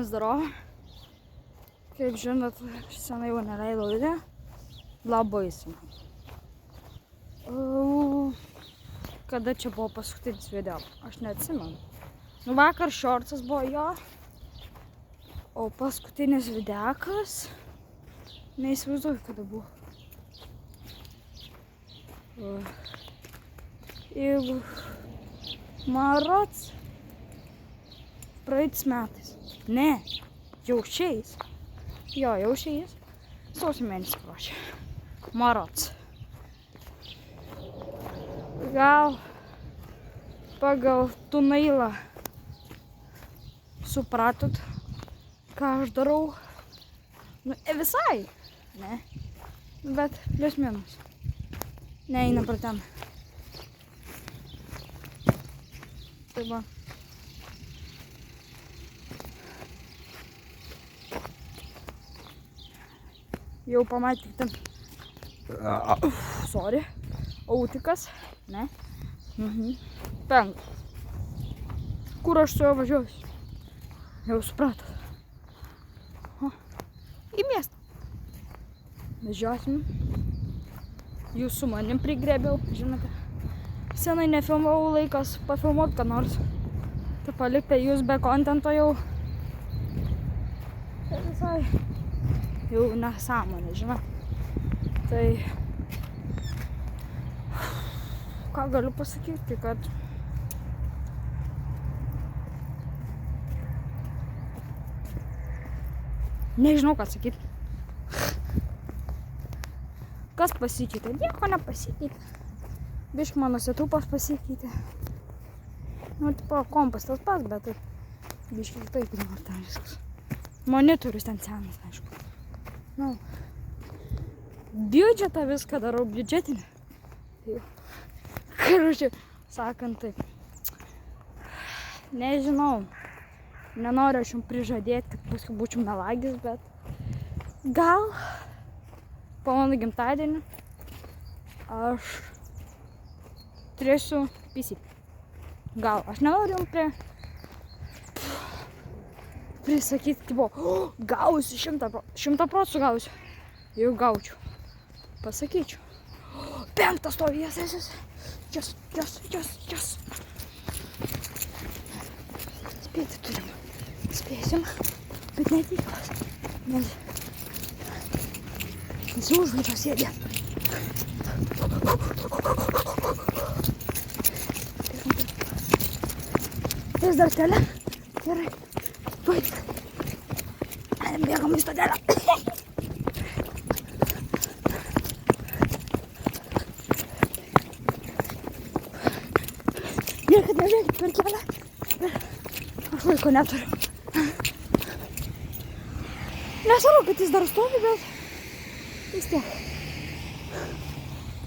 Здорово. Kaip žinot, senai jau neleidau video. Labai senai. Kada čia buvo paskutinis video? Aš neatsimenu. Nu, vakar šorcas buvo jo. O paskutinis videokas. Neįsivaizduoju, kada buvo. Jeigu marots praeitis metais. Ne, jau šiais. Jo, jau šiais. Sausio mėnesį prašė. Marots. Gal pagal tunailą supratot, ką aš darau. Nu, visai. Ne. Bet plius minus. Neina pro ten. Tai va. Jau pamatyti ten. Sorry. Autikas. Ne. Penktas. Kur aš su juo važiuosiu? Jau supratot. Į miestą. Važiuosim. Jūs su manim prigrėbiau, žinote. Senai nefilmavau, laikas pafilmuot ką nors. Tai palikti jūs be kontento jau. Tai visai jau nesąmonė, žinot. Tai ką galiu pasakyti, kad nežinau, ką sakyti. Kas pasikeitė? Nieko nepasikeitė. Bišk mano setupas pasikeitė. Nu, tipo, kompas tas pats, bet biški taip, nu, ten viskas. Monitorius ten senas, aišku. Nu, biudžetą viską darau, biudžetinį. Karučiu, sakant taip. Nežinau. Nenoriu aš jums prižadėti, kad paskui būčiau melagis, bet gal po mano gimtadienį aš turėsiu PC. Gal. Aš nenoriu jums prisakyti, tipo, gausiu 100% gausiu. Jau gaučiau. Pasakyčiau. 5 stovi, yes. Spėti turim. Spėsim, bet netikros. Nes jau užvažiuos sėdė. Vis dar telė. Gerai. Baig. Bėgam į stotelę. Niekad nebėgit per kelią. Aš laiko neturiu. Nesvarbu, kad jis dar stovi, bet vis tiek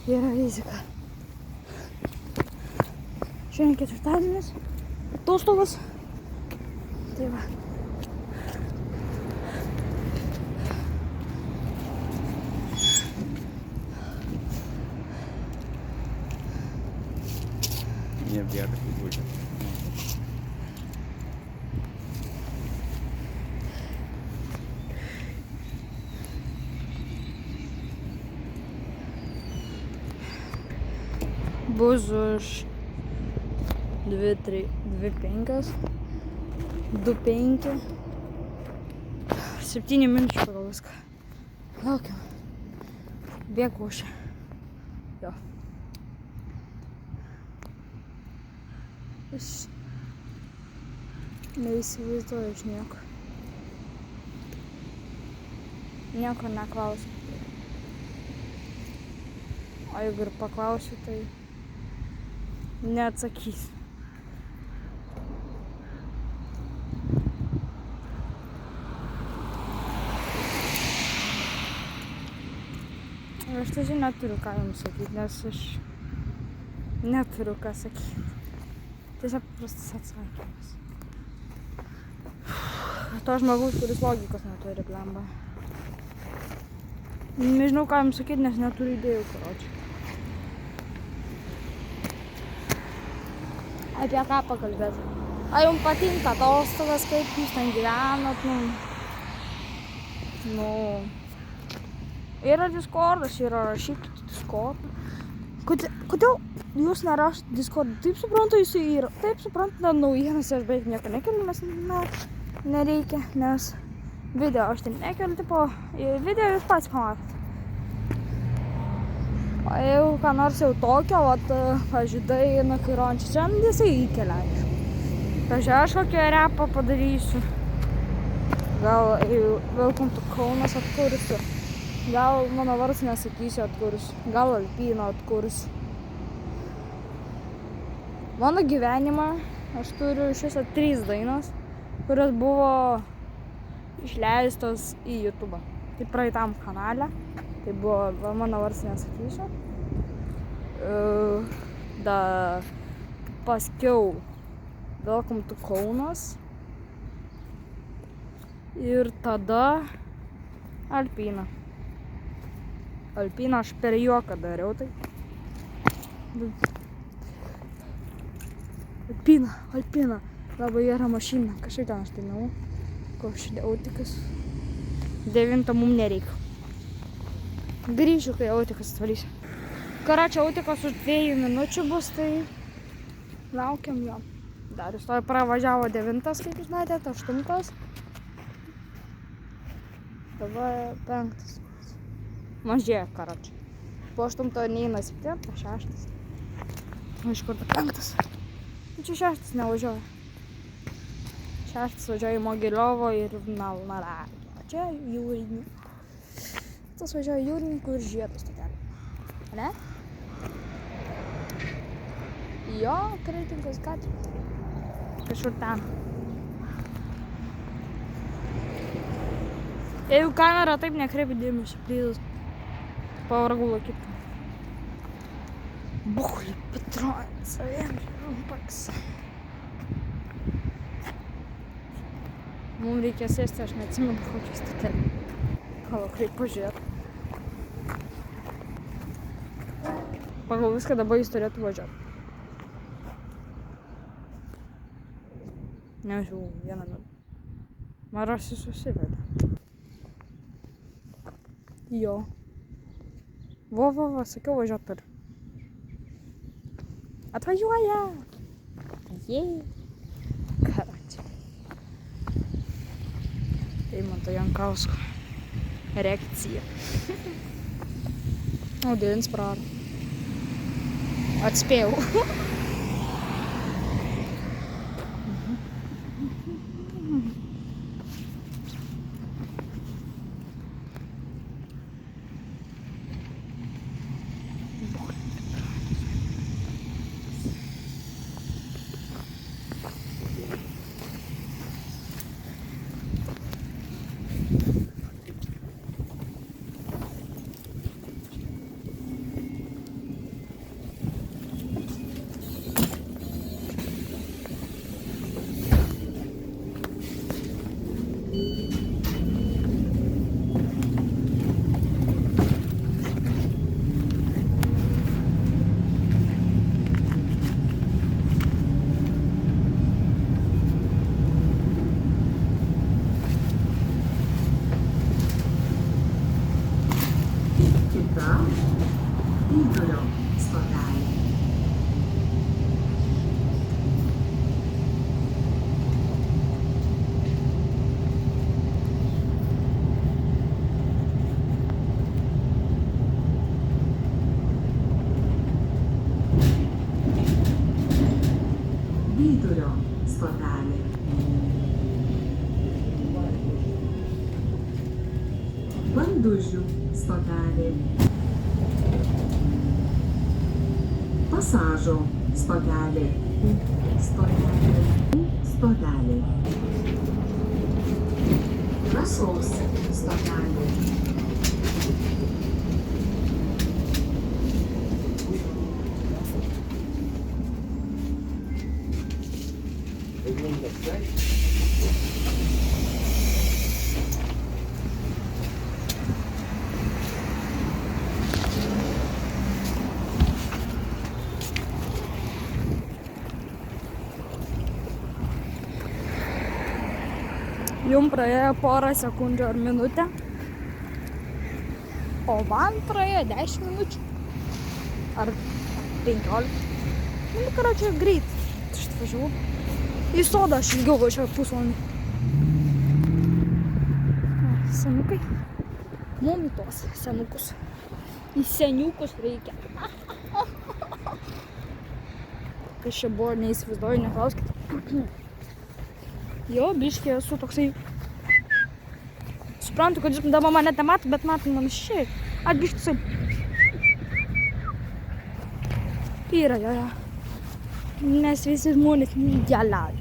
yra rizika. Šiandien ketvirtadienis, atostogos. Tai va. Nebėga, tai būtų. Bus už 2:05, 2:05, 7 minučių pagal viską. Laukiam. Bėgu už. Jo. Aš neįsivaizduoju iš nieko. Nieko neklausiu. O jeigu ir paklausiu, tai neatsakysiu. Aš tiesiog neturiu ką jums sakyti, nes aš neturiu ką sakyti. Tiesiog paprastas atsakymas. To žmogaus, kuris logikos neturi, blemba. Nežinau, ką jums sakyti, nes neturiu idėjų, karočiui. Apie ką pakalbėti? Ar jums patinka atostogas, kaip jūs ten gyvenat, yra Discordas, rašykite Discordą. Kodėl jūs nerašote Discordą? Taip suprantu, jūs yra. Taip suprantu, naujienas aš beveik nieko nekeliu, nes nereikia, nes video aš ten nekeliu, tipo, video jūs pats pamatėte. O jeigu ką nors jau tokio, pavyzdžiui, Dainą Kairončią, čia jisai įkelia, aišku. Pavyzdžiui, aš kokio repą padarysiu. Gal Welcome to Kaunas atkursiu. Gal mano vardas nesakysiu atkursiu. Gal Alpyną atkursiu. Mano gyvenimą aš turiu iš viso 3 dainos, kurios buvo išleistos į YouTube. Tai praeitam kanale. Tai buvo mano vardas nesakysiu. Paskiau Welcome to Kaunas. Ir tada Alpyną. Alpyną aš per juoką dariau tai. Alpyną. Labai gera mašina. Kažkaip ten aš dainavau. Koks autikas. 9 mum nereikia. Grįšiu, kai autikas atvalysiu. Karačia autikas už 2 minučių bus, tai laukiam jo. Dar jis toj pravažiavo 9, kaip jūs matėte, 8. Dabar 5. Mažėja, karačia. Po 8 neina 7, 6. Iš kur 5. Čia 6 nevažiuoja. 6 važiuoja į Mogiliovo ir Nalnaragį. O čia jūrinių. Tas važiuoja jūrininkų ir Žiedo stotelė. Ne? Jo, Kretingos gatvė. Kažkur ten. Jeigu kamera taip nekreipia dėmesio, please. Pavargau laikyti. Buchlį Petroin, saviem rumpaks. Mums reikia sėsti, aš neatsimenu kokią stotelę. Palauk, reikia pažiūrėti. Pagal viską dabar jis turėtų važiuoti. Nežinau, 1 minutę. Maras jis susiveda. Jo. Va, sakiau važiuot per. Atvažiuoja! Jei. Karačia. Eimanto Jankausko reakcija. O, 9 prarą. Atspėjau. Vincolo stradale. Vincolo stradale. Bandugių stotelė. Pasažo stotelė. Stotelė. Rasos stotelė. Jums praėjo porą sekundžių ar minutę, o man praėjo 10 minučių ar 15. Nu, karočią, greit. Aš atvažiavau. Į sodą aš ilgiau važiavau pusvalandį. Senukai. Mum į tos senukus. Į seniukus reikia. Kas čia buvo, neįsivaizduoju, neklauskite. Jo, biškį esu toksai. Suprantu, kad jūs dabar mane nemato, bet matai man šiai. Aš biškį toksai. Yra, jo. Nes visi žmonės neįdėliai.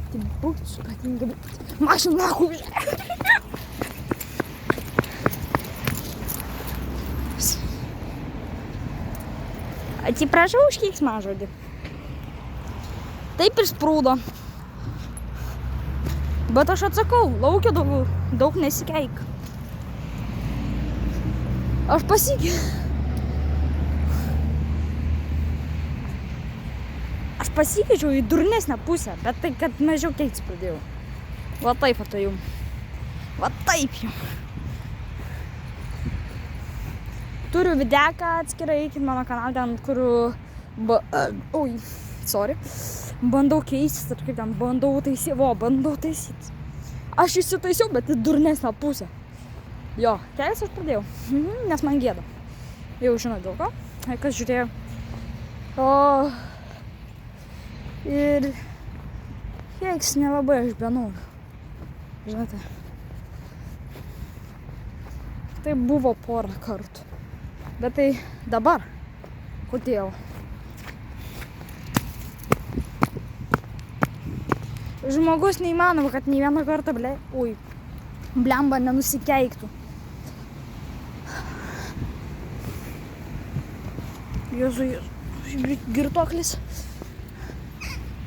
Tai būtų supratinga, bet mašina nahų. Atsiprašau už keiksmažodį. Taip išsprūdo. Bet aš atsakau, laukia daug nesikeik. Aš pasikeičiau į durnesnę pusę, bet tai, kad mažiau keiktis pradėjau. Va taip atėjau. Va taip jau. Turiu videką atskirai, eikit mano kanalą, ten, kur bandau keistis, ar kaip ten, bandau taisyti. Aš įsitaisiau, bet į durnesnę pusę. Jo, kelis aš pradėjau, nes man gėda. Jau žinau dėl ko, kas žiūrėjo. Ir keiks nelabai aš benoriu. Žinote. Tai buvo porą kartų. Bet tai dabar, kodėl? Žmogus neįmanoma, kad nei vieną kartą, blemba nenusikeiktų. Jėzu, girtuoklis.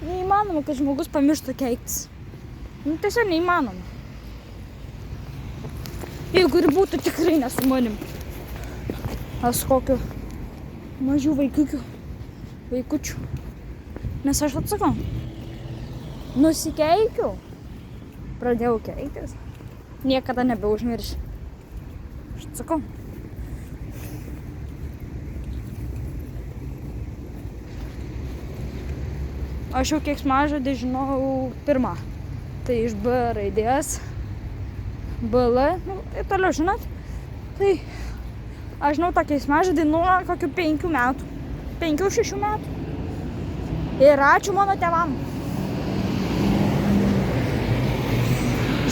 Neįmanoma, kad žmogus pamirštų keiktis. Nu, tiesiog neįmanoma. Jeigu ir būtų tikrai ne su manim. Aš kokiu mažių vaikučių. Nes aš atsakau. Nusikeikiu. Pradėjau keiktis. Niekada nebeužmiršiu. Aš atsakau. Aš jau keiksmažodį žinojau pirmą. Tai iš B raidės. BL. Nu, ir toliau žinot. Tai aš žinau tą keiksmažodį nuo kokių 5 metų. 5-6 metų. Ir ačiū mano tėvam.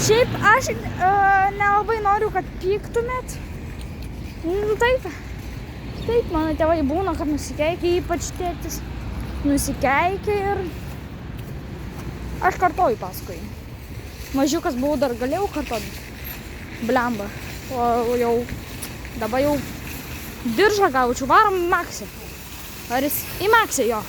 Šiaip aš nelabai noriu, kad pyktumėt. Nu, taip, mano tėvai būna, kad nusikeikia, ypač tėtis. Nusikeikia ir aš kartoju paskui. Mažiukas buvau, dar galėjau kartoti. Blemba. O jau, dabar jau diržą gaučiau, varom į Maksį. Ar jis į Maksį jo?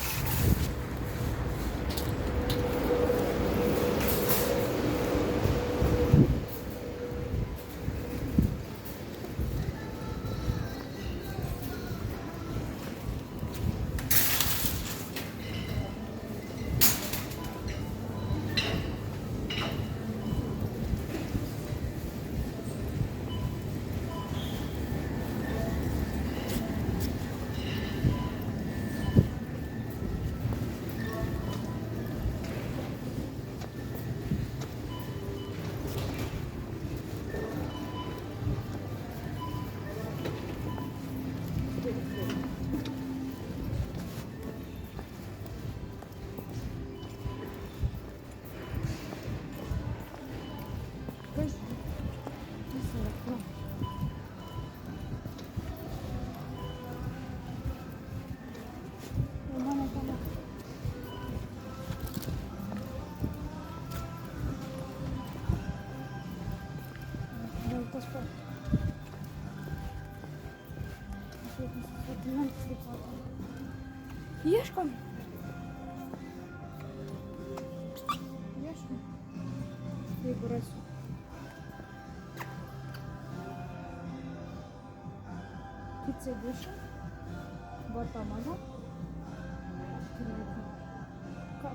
Ieškom. Jeigu rasiu. Pica duša. Bata maža. Ką?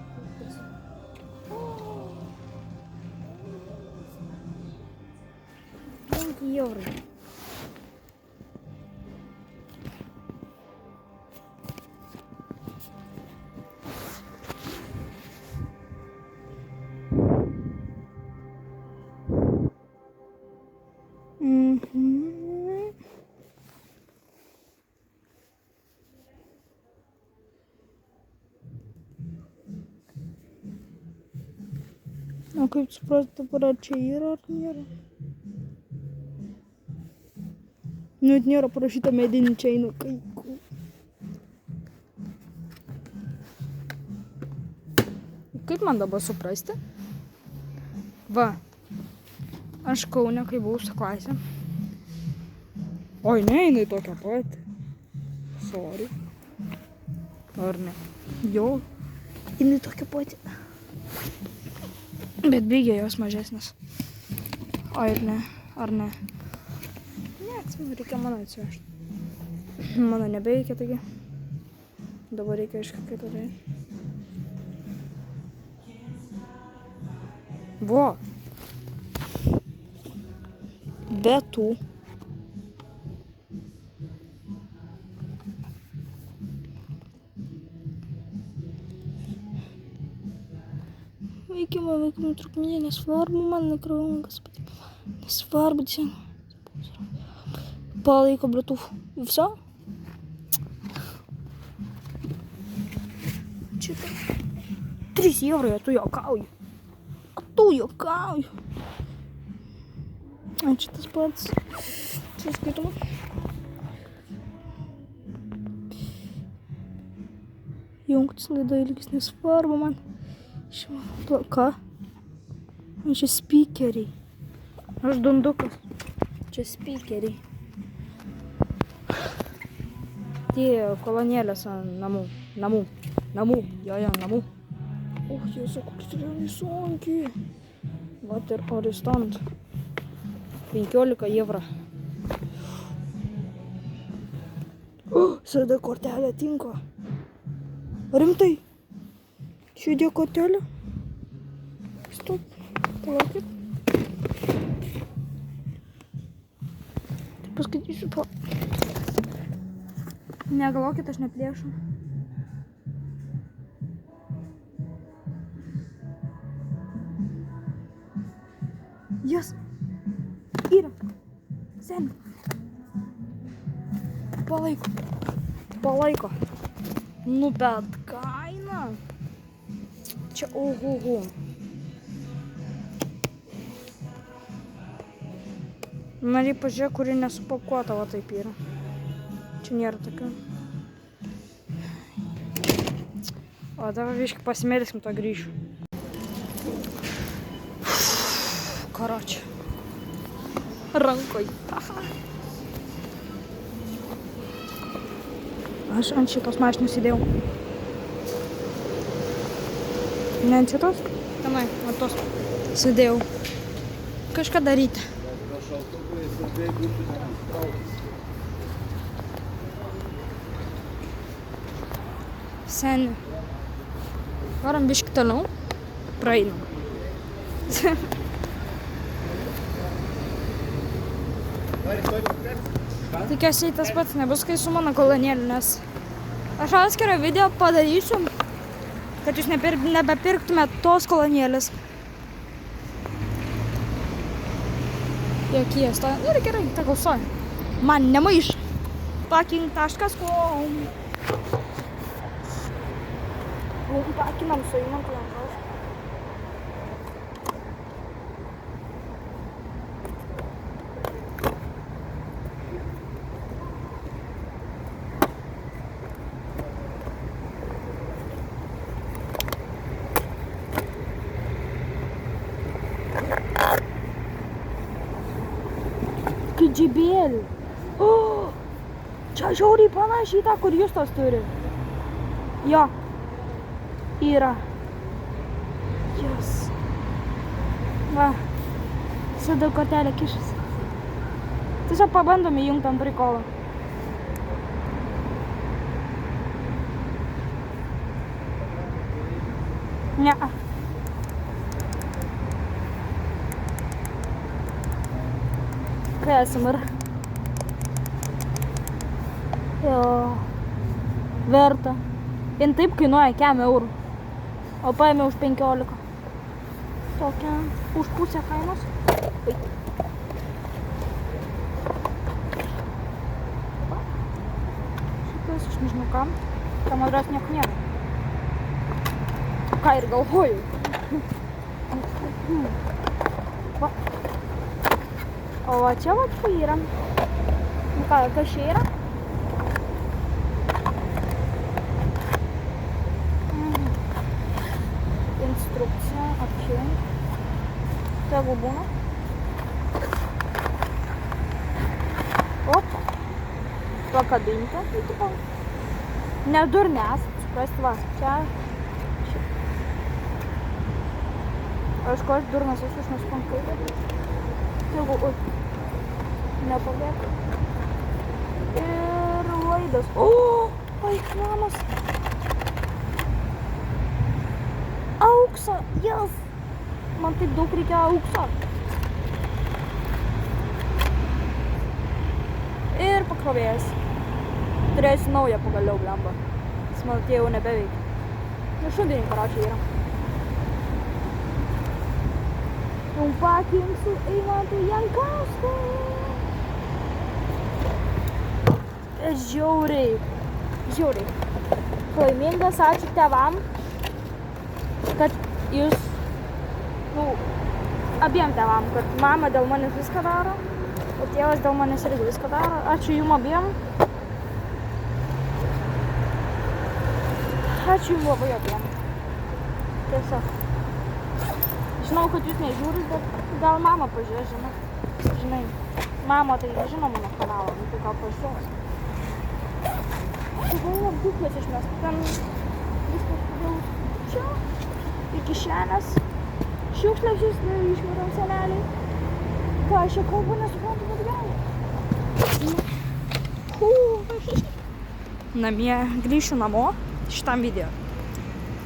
Скільки євро? O kaip suprasti, dabar čia yra ar nėra? Net nėra parašyta medinį čeinų kaikų. Kaip man dabar suprasti? Va, aš Kaune, kai buvau su klasė. Oi, ne, jinai tokia pat. Sorry. Ar ne? Jo, jinai tokia pat. Bet bėgė jos mažesnis. O ir ne, ar ne? Ne, reikia mano atsivežti. Mano nebeikia, taigi. Dabar reikia iš kokio tada. Vo. Be tų. Veikimo trukmė nesvarbu, man nekrovingas, nesvarbu, ten. Palaiko Bluetooth. Все? Čita. 3 евро, я tu juokauju. Tu juokauju. A čia tas pats. Čia skaitoma. Jungtis laida ilgis nesvarbu man. Ką? Čia speakeriai. Aš dundukas. Čia speakeriai. Tie kolonėlės namų. Jo, namų. O, Jėzu, koks realiai sunkiai. Vat ir horistant. 15 евро. SD kortelė tinka. Rimtai? Šiandien kortelė? Stop. Palaukit. Tai paskaitysiu po. Negalvokit, aš neplėšu. Jas. Yra. Sen. Palaiko. Nu, bet kaina. Čia ohoho. Nariai pažiūrėk, kuri nesupakuota, va taip yra. Čia nėra tokia. O dabar viškai pasimėlėsim, to grįšiu. Karočią. Rankoj. Aš ant šitos mašinos įdėjau. Ne ant šitos? Tenai, ant tos sėdėjau. Kažką daryti. Seni. Varam biškį toliau. Praeinam. Tikiuosi tas pats nebus, kai su mano kolonėliu, nes aš atskirą video padarysiu, kad jūs nebepirktumėt tos kolonėlės. Jokie stoja. Ir gerai, tegul stoja. Man nemaiš. Parking.com Pakinam su įmantu lankaus. Džibėlį. O, čia žiauriai panašiai tą, kur Justas turi. Jo. Yra. Jas. Va. Sėdau kortelę kišas. Tiesiog pabandom įjungti ant prikolą. Ne. ASMR. Jo. Verta. Jin taip kainuoja 4 eurų. O paėmė už 15. Tokia už pusę kainos. Šitas aš nežinau kam. Tam adres nieko nėra. Ką ir galvoju. Va. O va čia va čia yra. Nu ką, kas čia yra? Instrukcija, apčiai. Tegu būna. Op. Pakabinti. Tai tipo. Nedurnės. Suprasti va. Čia. Aišku, aš durnas esu, aš nesuprantu kaip. Tegu, nepabėg. Ir laidas. O, eik namas. Aukso, jas. Man taip daug reikia aukso. Ir pakrovėjas. Turėsiu naują pagaliau blembą. Smaltė jau nebeveikia. Nu, šudienį paračiai yra. Pakim su Eimantu Jankausku. Žiauriai. Laimingas, ačiū tėvam, kad jūs, abiem tėvam, kad mama dėl manęs viską daro, o tėvas dėl manęs irgi viską daro. Ačiū jum abiem. Ačiū jum labai abiem. Tiesiog. Žinau, kad jūs nežiūrit, bet gal mama pažiūrės, žinai. Mama tai nežino mano kanalą, tai gal pažiūrės. Tai galvo, būklės išmest, ten viskas jau čia, į kišenės, šiukšlės šis išmetam seneliai. Ką aš čia kalbu, nesuprantu, bet gali. Namie grįšiu namo šitam video.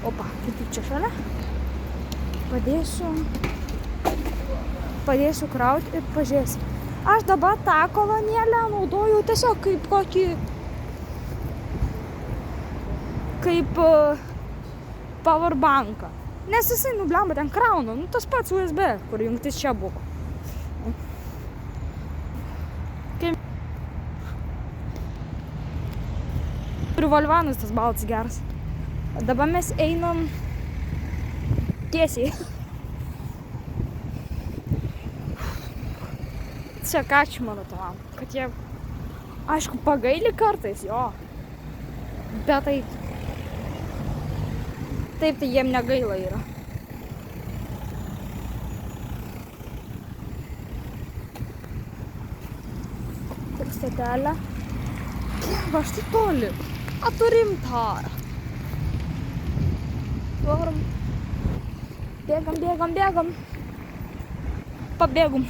Opa, kaip čia šalia. Padėsiu krauti ir pažiūrėsiu. Aš dabar tą kolonėlę naudoju tiesiog kaip kokį, kaip powerbanką. Nes jisai, blemba, ten krauna, tas pats USB, kur jungtis čia buvo. Privalvanas tas baltas geras. Dabar mes einam tiesiai. Čia ačiū mano tėvam, kad jie, aišku, pagaili kartais, jo. Bet tai, taip tai jiem negaila yra. Tik stotelė. Va, štai toli. A turim tarą. Varom. Bėgam. Pabėgum.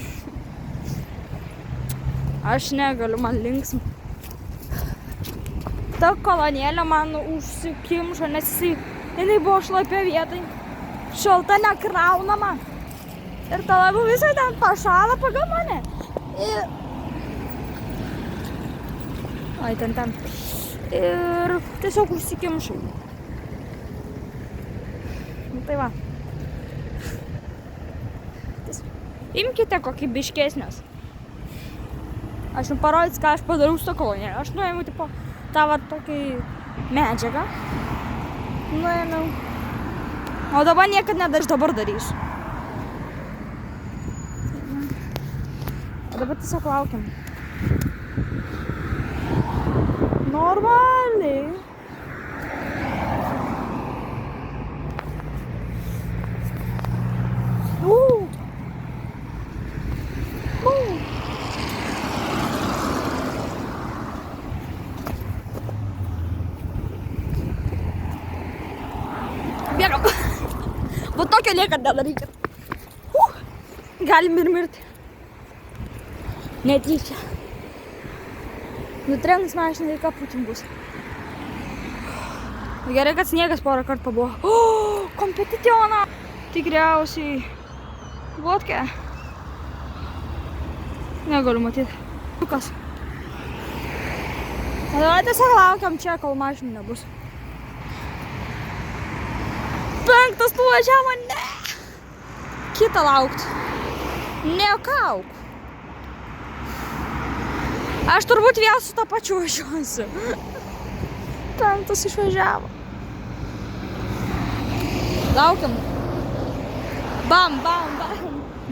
Aš negaliu, man linksma. Ta kolonėlė man užsikimšo, nes jinai buvo šlapia vietai. Šalta nekraunama. Ir ta labiau visai ten pašala pagal mane. Ai, ten. Ir tiesiog užsikimšai. Nu tai va. Imkite kokybiškesnės. Aš jums parodys, ką aš padariau su kolonėlė. Aš nuėmiau, tipo, tą va tokį medžiagą. Nuėmiau. O dabar niekad aš dabar darysiu. O dabar tiesiog laukiam. Normaliai. Bėgam. Va tokio niekad nedarykit. Galim ir mirti. Netyčia. Nutrenks mašiną ir kaputim bus. Gerai, kad sniegas porą kartų pabuvo. O, kompeticioną! Tikriausiai vodka. Negaliu matyti. Kas? Dabar tiesiog laukiam čia, kol mašinų nebus. 5 tu važiavo, ne! Kitą laukt. Nekauk. Aš turbūt vėl su tą pačiu važiuosiu. 5 išvažiavo. Laukiam. Bam, bam, bam.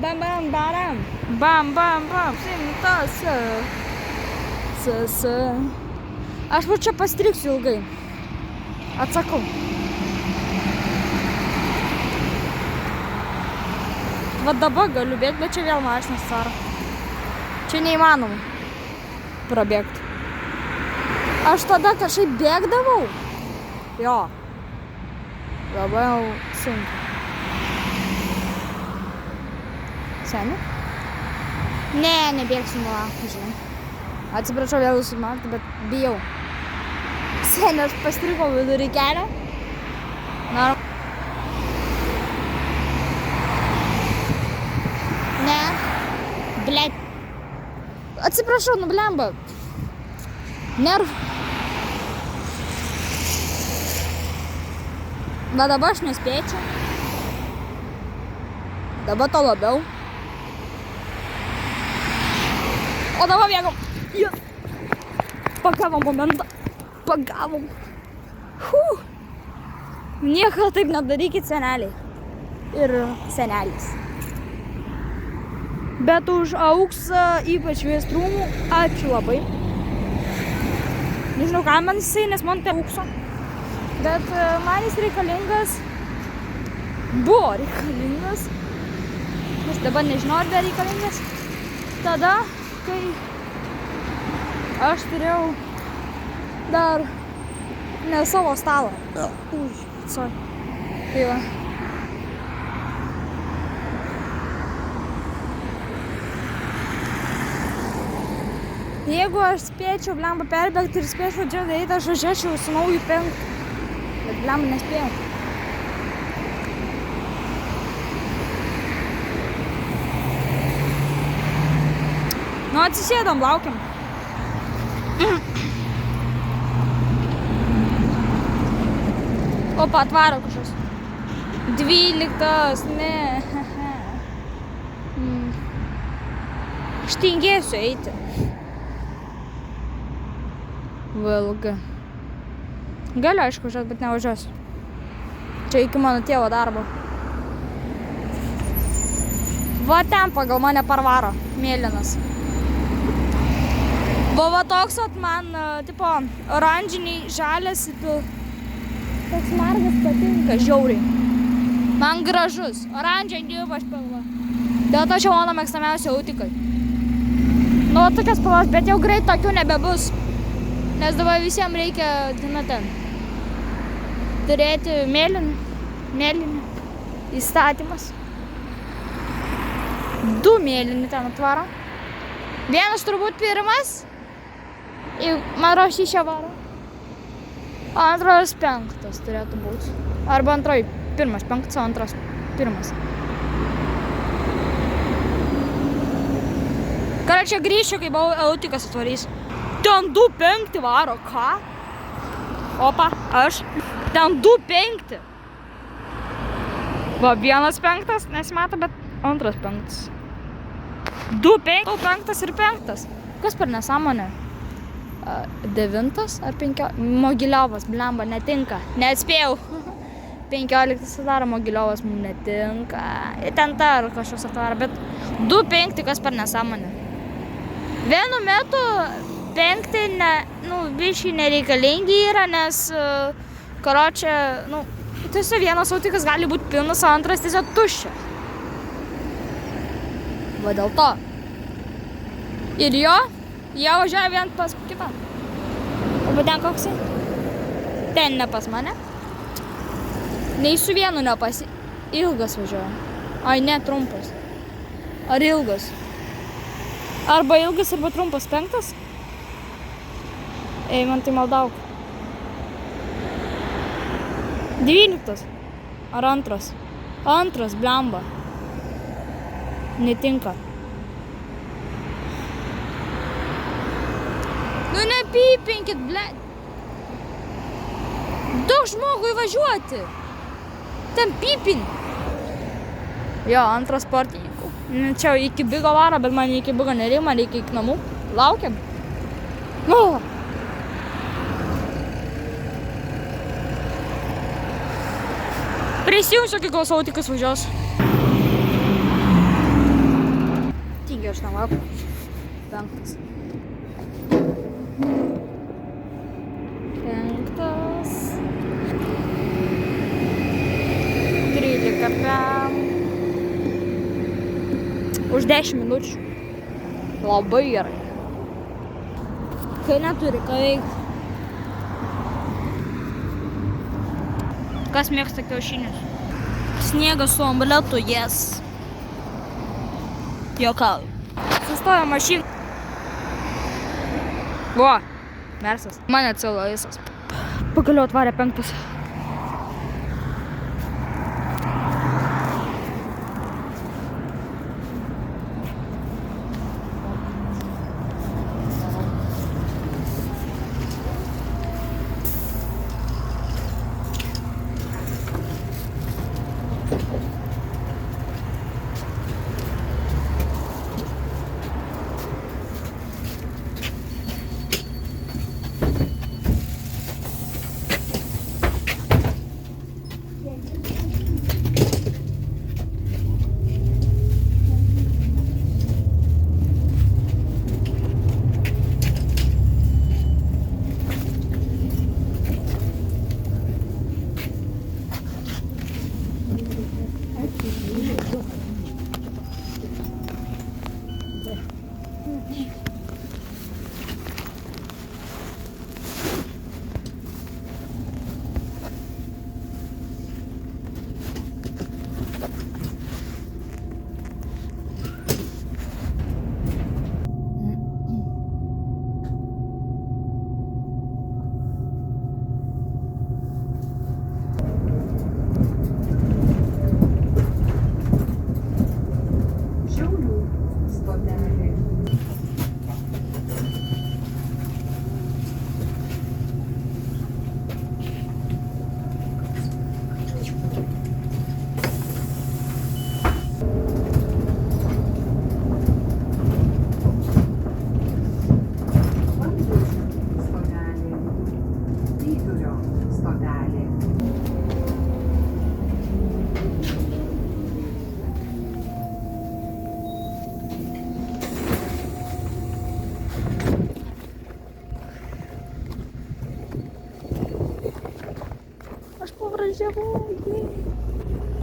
Bam, bam, baram. Bam, bam, bam. 100. Aš va čia pastriksiu ilgai. Atsakau. Va dabar galiu bėgti, bet čia vėl mašinas varo. Čia neįmanoma prabėgti. Aš tada kažkaip bėgdavau. Jo. Labai jau sunku. Seni? Ne, nebėgsiu nuo laukų, žinai. Atsiprašau vėl jūsų matyti, bet bijau. Seni, aš pastrikau vidurį kelio. Ne. Blet. Atsiprašau, nu blemba. Nerv. Bet dabar aš nespėčiau. Dabar to labiau. O dabar bėgam. Yes. Pagavom momentą. Pagavom. Niekada taip nedarykit, seneliai. Ir senelis. Bet už auksą, ypač vėstrumų, ačiū labai. Nežinau, ką man jisai, nes man tai aukso. Bet man jis reikalingas. Buvo reikalingas. Nes dabar nežinau, ar dar reikalingas. Tada, kai aš turėjau dar ne savo stalą. Sorry. Tai va. Jeigu aš spėčiau blemba perbėgti ir spėčiau čia daryti, aš važiuočiau su nauju 5. Bet blemba nespėjau. Nu, atsisėdom, laukiam. Opa, atvaro kažkas. 12, ne. Aš tingėsiu eiti. Vilga. Galiu, aišku, važiuoti, bet nevažiuosiu. Čia iki mano tėvo darbo. Va ten pagal mane parvaro, mėlynas. Va toks man, tipo, oranžiniai, žalias, toks margas patinka, žiauriai. Man gražus, oranžiai ypač spalva. Dėl to čia mano mėgstamiausi autikai. Nu, tokias spalvas, bet jau greit tokių nebebus. Nes dabar visiems reikia, ten, turėti mėlyną įstatymas. 2 mėlyni ten atvaro. Vienas turbūt pirmas, man roši šią varo. O antras 5 turėtų būti. Arba antroji, 1, 5, o antras 1. Karočią grįšiu, kai autikas atvarys. Ten 2, 5 varo, ką? Opa, aš. Ten 2, 5. Va, 1, 5, nesimato, bet antras 5. 2, 5, 5 ir 5. Kas per nesąmonė? 9 ar 5? Mogiliovas, blemba, netinka. Neatspėjau. 15 sudaro Mogiliovas, mums netinka. Ir ten ar kažkas atvaro, bet 2, 5, kas per nesąmonė? Vienu metu 5 biškai nereikalingi yra, nes, karočią, tiesiog vienas autikas gali būti pilnas, o antras tiesiog tuščias. Va dėl to. Ir jie važiuoja vien pas kitą. O ten koksai? Ten ne pas mane. Nei su vienu nepasi. Ilgas važiuoja. Ai, ne, trumpas. Ar ilgas? Arba ilgas, arba trumpas 5? Ei, man tai maldauk. 12. Ar antras? Antras, blemba. Netinka. Nu nepypinkit, ble. Daug žmogui važiuoti. Ten pypin. Jo, antras sportininkų. Čia iki Bigo varo, bet man iki Bigo nereikia, man reikia iki namų. Laukiam. O! Prisijungsiu, kai klausau, tik kas važiuos. Tingiu aš namą. 5. 13 pem. Už 10 minučių. Labai gerai. Kai neturi ką veikti. Kas mėgsta kiaušinius? Sniegas su omletu, yes. Jokau. Sustojo mašina. Vo, Mersas. Mane Celoisas. Pagaliau atvarė 5.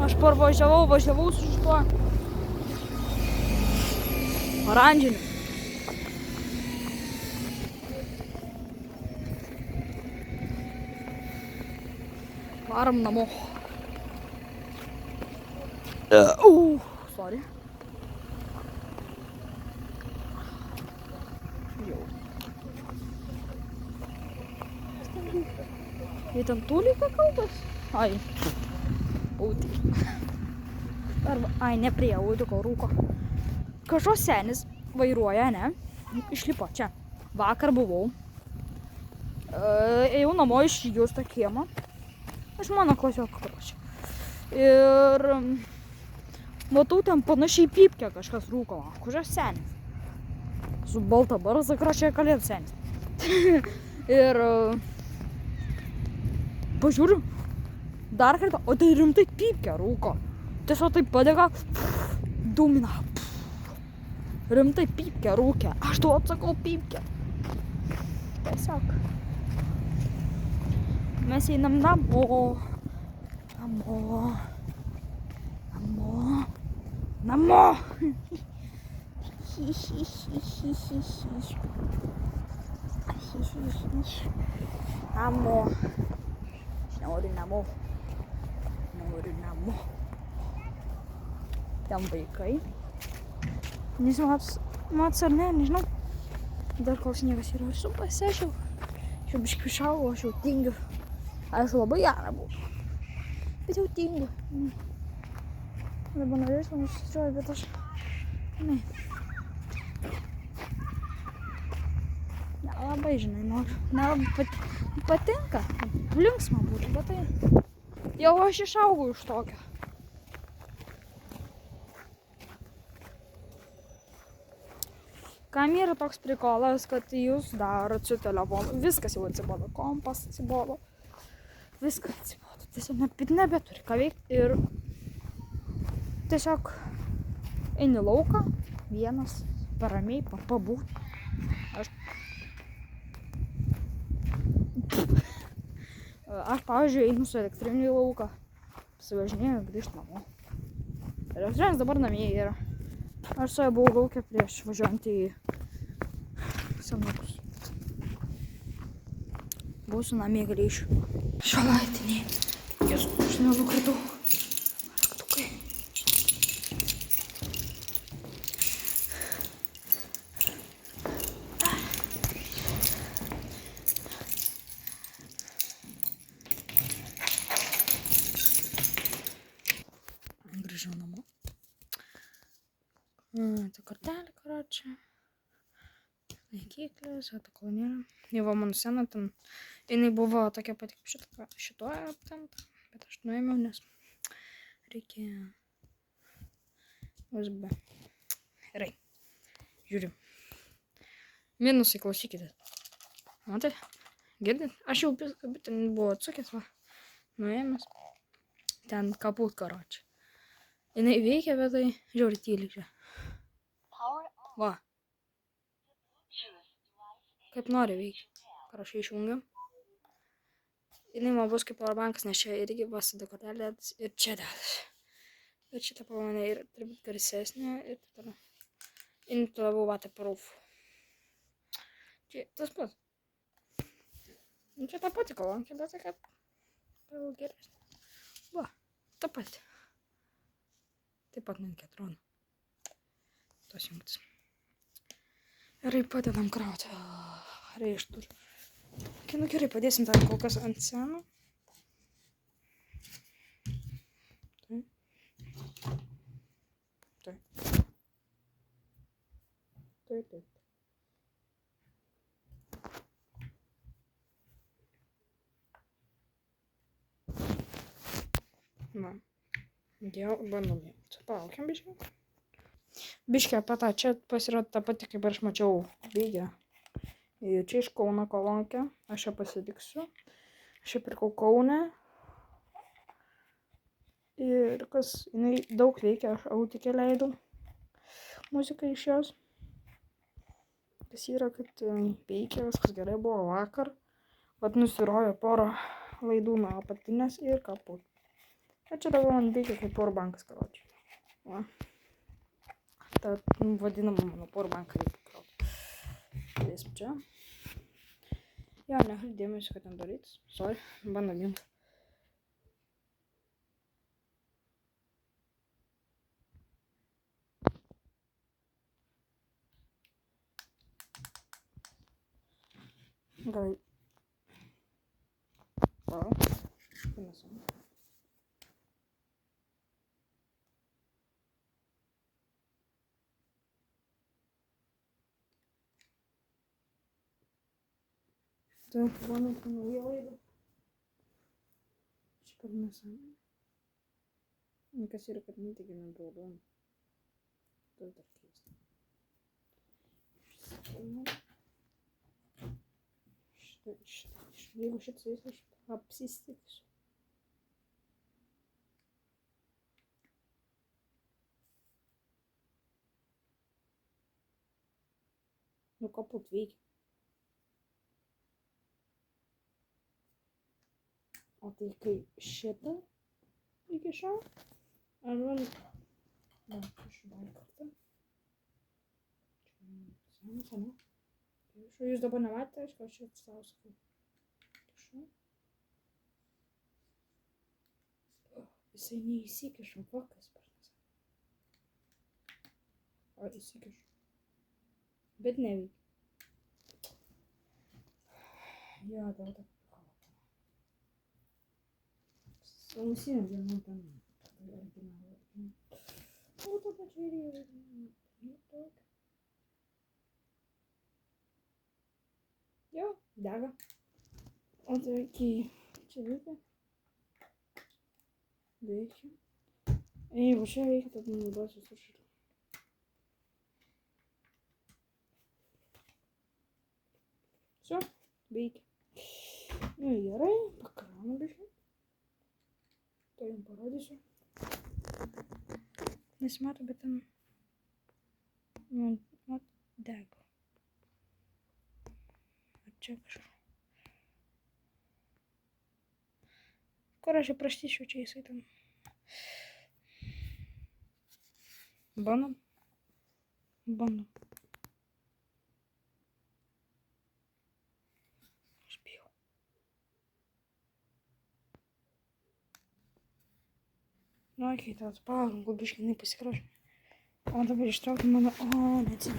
Aš važiavau su šituo oranžiniu. Varom namo. Sorry. Jie ten tūlika kalbas? Ai. Būti. Ai, ne prie audiko rūko. Kažkoks senis vairuoja, ne? Išlipo čia. Vakar buvau. Ėjau namo iš Justo kiemo. Iš mano klasioko kročio. Ir matau ten panašiai pypkę kažkas rūko. Kažkoks senis. Su balta barzda kročia kalėdų senis. Ir pažiūriu. Dar kartą, o tai rimtai pypkę rūko. Tiesiog taip padega, dūmina. Rimtai pypkę rūkė. Aš tau atsakau pypkę. Tiesiog. Mes einam namo. Namo. Namo. Noriu namo. Ten vaikai. Nežinau, mats ar ne, nežinau. Dar koks sniegas yra. Aš pasiešiau. Aš jau biškai šalau, aš jau tingiu. Aš labai gera buvo. Bet jau tingiu. Dabar norėčiau nusičiuoju, bet aš... Ne. nelabai, žinai, noriu. Nelabai patinka. Linksma būtų, bet tai jau aš išaugau iš tokio. Kam yra toks prikolas, kad jūs darot su telefonu. Viskas jau atsibodo. Kompas atsibodo. Viskas atsibodo. Tiesiog nebeturi ką veikti ir tiesiog eini lauką vienas, paramiai, pabūti. Aš, pavyzdžiui, einu su elektriniu į lauką, pasivažinėjau ir grįžtu namo. Elektrinis dabar namie yra. Aš su ja buvau lauke prieš važiuojant į senukus. Būsiu namie, grįšiu. Šalaitiniai. Aš nenukritau. Raktukai. Grįžau namo. Tai kortelė, karočią. Laikiklis, o to kolonėlė. Jau mano sena ten, jinai buvo tokia pati kaip šitoje aptenta, bet aš nuėmiau, nes reikėjo USB. Gerai, žiūriu. Minusai, klausykite. Matai, girdit? Aš jau viską, bet ten buvo atsukęs, va, nuėmęs. Ten kaput, karočią. Jinai veikia, bet tai žiūri tyliai čia. Va. Kaip nori veikia. Parašai išjungiam. Jinai man bus kaip powerbankas, nes čia irgi vasada kortelė ir čia dedas. Ir šitą pamanė ir turi būti garsesnė ir tada. Ir tada buvo waterproof. Čia tas pats. Čia ta pati kolonkė, bet tai kad geresnė. Va, ta pati. Taip pat man atrodo. Tos jungtis. Gerai, padedam krauti. Reištur. Nu gerai, padėsim tą kol kas ant senų. Taip. Na, jau bandom. Palaukiam biškį. Biškį apie tą, čia pasirodo ta pati, kaip aš mačiau video. Ir čia iš Kauno kolonkė, aš ją pasitiksiu. Aš ją pirkau Kaune. Ir kas, jinai daug veikia, aš autikė leidau muziką iš jos. Kas yra, kad veikia, viskas gerai buvo vakar. Vat nusirovė porą laidų nuo apatinės ir kaput. Ir čia dabar man veikia kaip powerbankas, karočiui. Va. Ta vadinama mano powerbanką reikia krauti. Dėsim čia. Jo, nekreip dėmesio, kad ten darytis. Sorry, bandom jums. Gal. Palauk. Pamėsim. Tai planuoju naują laidą. Čia per nesąmonę. Kas yra, kad netikė nenaudojam. Tas dar keista. Jeigu šitas visą aš apsistiksiu. Nu kaput veikia. O tai kai šitą įkišau, ar man... Da, kišu dar kartą. Sena. Kišu, jūs dabar nematėte, aišku, aš čia savo sakau. Kišu. Jisai neįsikiša, vakas parnas. O įsikišu. Bet neveikia. Jo, dėl to. Ausinė viena ten originalų. O to pačiu ir originalų. Йо, дага. Ось такі чоловіки. Деякі. І вообще їх тут не бачу сушити. Все, бейки. Ну і я по крану біжу. То їм порадуся. Не смати би там. Ну, от дего. От чекаєш. Короче, прости, що чиси там. Баном. Баном. Шпіл. Ну окей, то спав, глубишки не посекрочу. А он буде штраф у мене. О, не ці.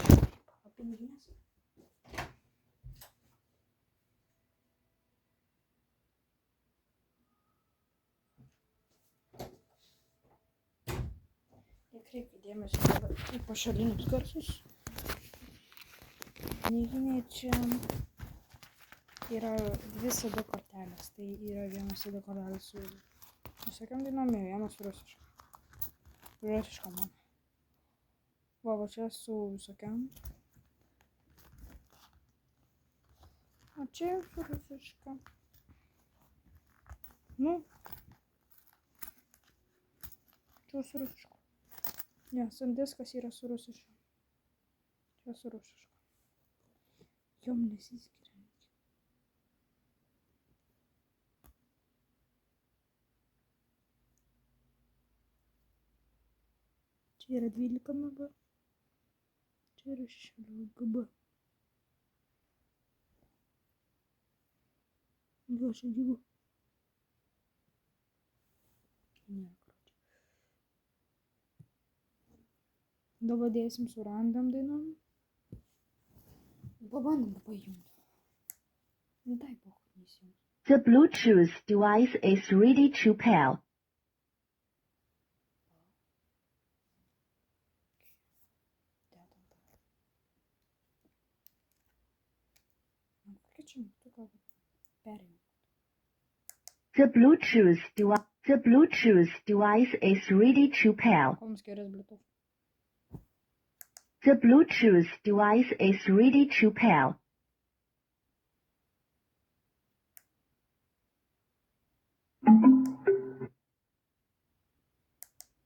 Я крик идем и пошалим с горсус. Не нічим. Іра дивися до картеля. Стій Іра в'ямося до картеля сузу. Ось яким динамію, в'ямося росишка. Росишка, мам. Баба, часу високим. А чи росишка? Ну. Чого росишка? Ня, сендеска сіра суросишка. Чого суросишка? Йомне сіськи. Через двілька ноги. Через шелугба. Ваша діло. Ні, коротше. Доведеться сурандам дином. Бабаном попоем. Не дай бог несем. The Bluetooth device is ready to pair. The Bluetooth device is ready to pair. The Bluetooth device is ready to pair.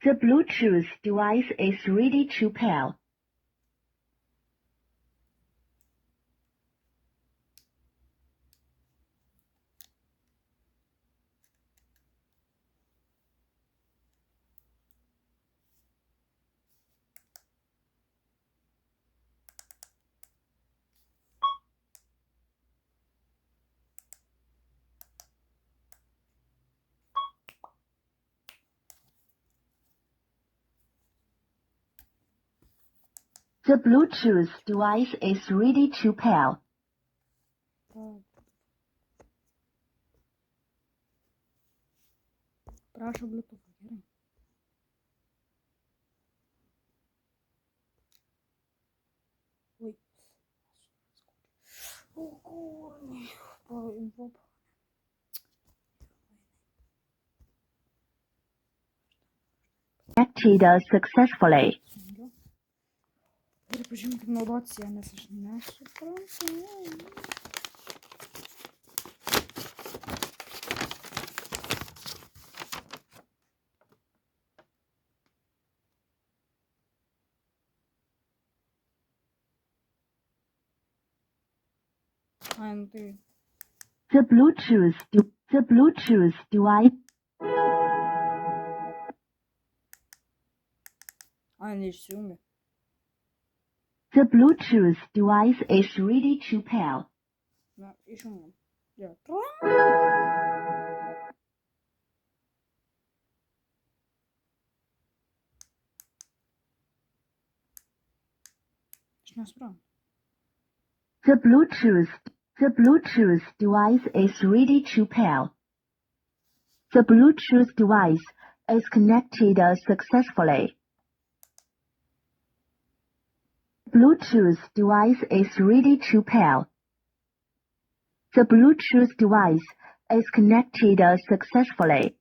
The Bluetooth device is ready to pair. The Bluetooth device is ready to pair. Прошу Bluetooth. Ой. О, корни. Ой, Connected successfully. Почему-то молодцы, она наши просто. А, ну ты. The Bluetooth device. А, не сюми. The Bluetooth device is ready to pair. Да, еще можно. Я. Что справа? The Bluetooth device is ready to pair. The Bluetooth device is connected successfully. Bluetooth device is ready to pair. The Bluetooth device is connected successfully.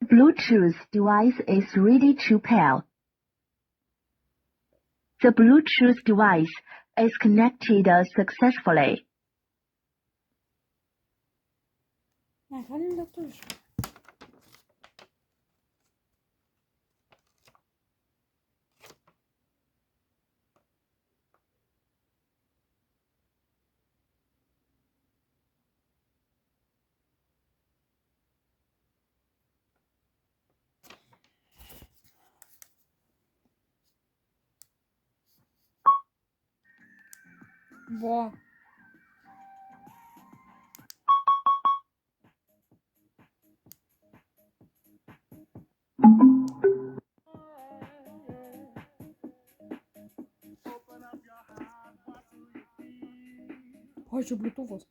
The Bluetooth device is ready to pair. The Bluetooth device is connected successfully. Ya خلينا dur. Во. Хочу Bluetooth.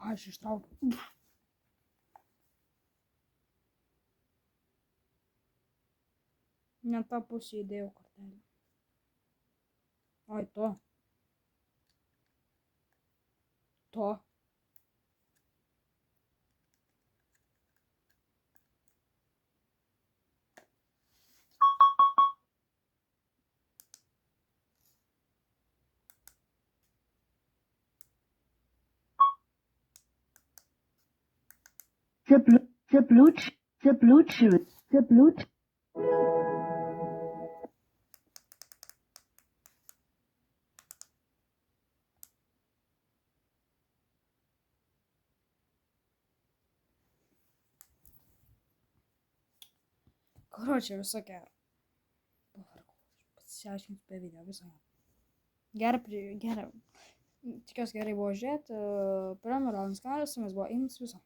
Ай, ще штраф. На та посіде у картелі. Ай, то. То. The Bluetooth. Коротше, високе. Pasisaiškint apie video visą. Gerai, tikiuosi gerai buvo žiūrėti. Prie Mironas kanalas, su jumis buvo Ims viso.